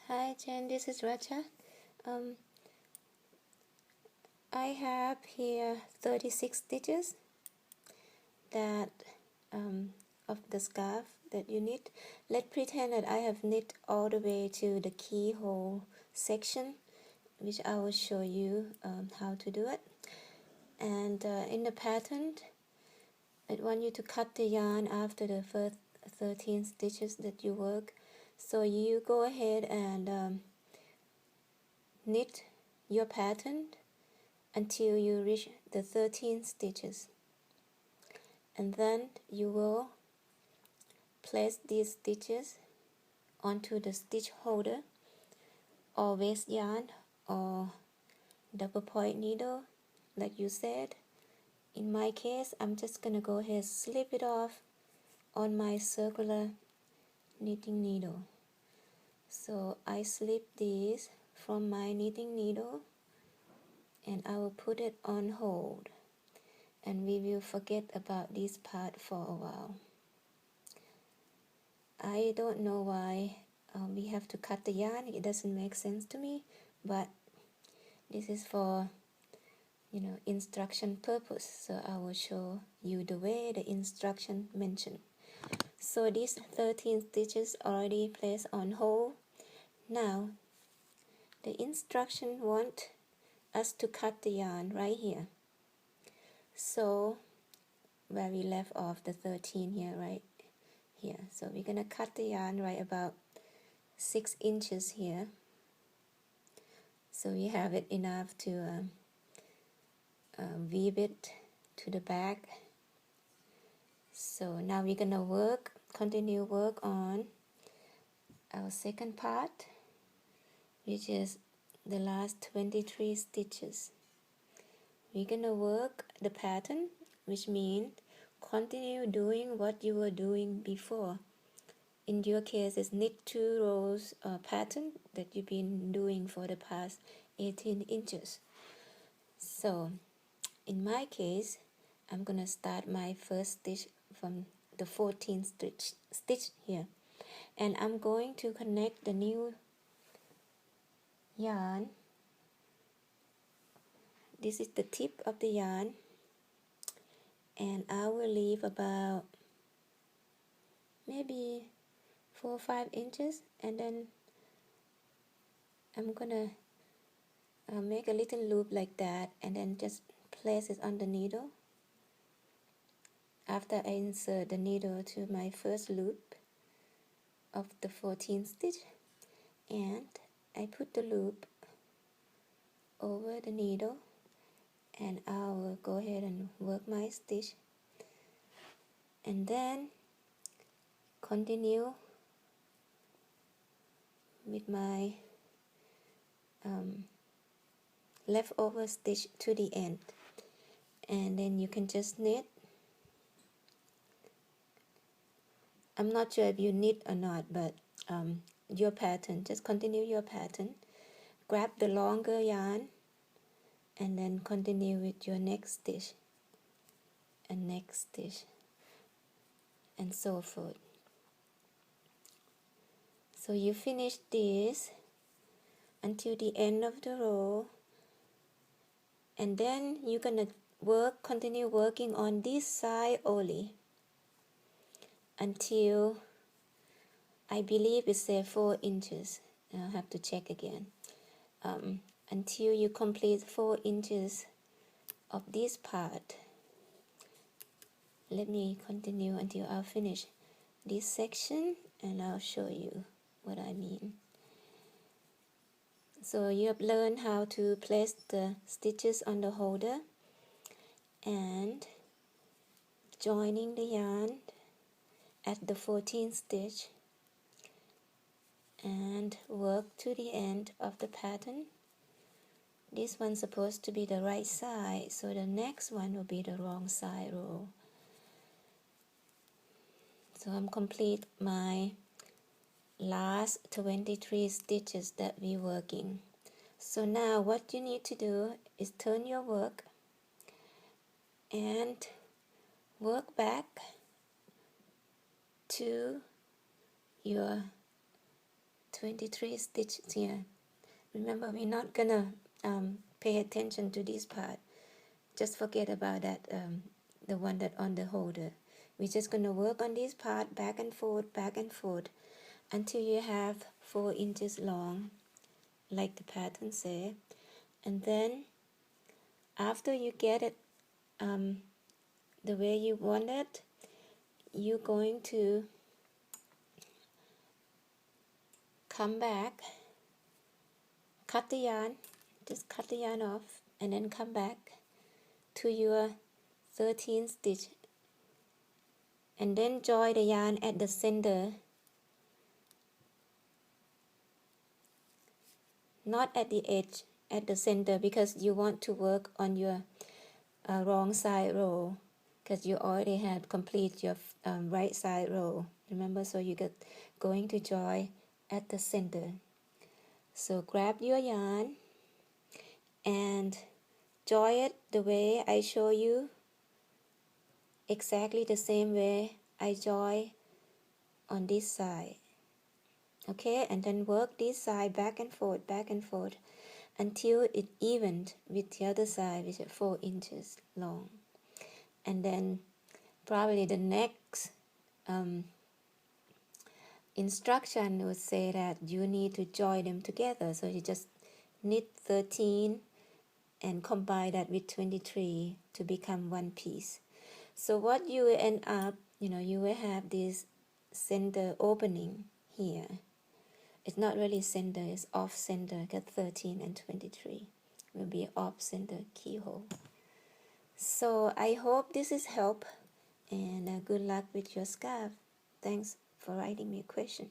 Hi Jen, this is Raja. Um, I have here 36 stitches that of the scarf that you knit. Let's pretend that I have knit all the way to the keyhole section, which I will show you how to do it. And in the pattern, I want you to cut the yarn after the first 13 stitches that you work. So you go ahead and knit your pattern until you reach the 13 stitches, and then you will place these stitches onto the stitch holder or waste yarn or double point needle like you said. In my case, I'm just gonna go ahead and slip it off on my circular knitting needle. So I slip this from my knitting needle and I will put it on hold, and we will forget about this part for a while. I don't know why we have to cut the yarn. It doesn't make sense to me, but this is for instruction purpose, so I will show you the way the instruction mentioned. So these 13 stitches already placed on hold. Now the instruction want us to cut the yarn right here, so where we left off the 13 here, right here. So we're gonna cut the yarn right about 6 inches here, so we have it enough to weave it to the back. So now we're gonna continue work on our second part, which is the last 23 stitches. We're gonna work the pattern, which means continue doing what you were doing before. In your case, it's knit 2 rows pattern that you've been doing for the past 18 inches. So in my case, I'm gonna start my first stitch from the 14th stitch here, and I'm going to connect the new yarn. This is the tip of the yarn, and I will leave about maybe 4 or 5 inches, and then I'm gonna make a little loop like that, and then just place it on the needle. After I insert the needle to my first loop of the 14th stitch, and I put the loop over the needle, and I will go ahead and work my stitch, and then continue with my leftover stitch to the end, and then you can just knit. I'm not sure if you knit or not, but your pattern, just continue your pattern, grab the longer yarn, and then continue with your next stitch and next stitch and so forth. So you finish this until the end of the row, and then you're gonna continue working on this side only until I believe it says 4 inches. I'll have to check again. Until you complete 4 inches of this part. Let me continue until I finish this section, and I'll show you what I mean. So you have learned how to place the stitches on the holder and joining the yarn at the 14th stitch and work to the end of the pattern. This one's supposed to be the right side, so the next one will be the wrong side row. So I'm complete my last 23 stitches that we're working. So now what you need to do is turn your work and work back to your 23 stitches here. Remember, we're not gonna pay attention to this part. Just forget about that, the one that on the holder. We're just gonna work on this part back and forth until you have 4 inches long, like the pattern say. And then after you get it the way you want it, you're going to come back, cut the yarn, just cut the yarn off, and then come back to your 13 stitch, and then join the yarn at the center, not at the edge, at the center, because you want to work on your wrong side row, because you already had complete your right side row, remember. So you get going to join at the center. So grab your yarn and join it the way I show you, exactly the same way I join on this side. Okay, and then work this side back and forth until it evened with the other side, which is 4 inches long. And then probably the next instruction would say that you need to join them together. So you just knit 13 and combine that with 23 to become one piece. So what you will end up, you will have this center opening here. It's not really center, it's off center, because 13 and 23 will be off center keyhole. So I hope this is help, and good luck with your scarf. Thanks for writing me a question.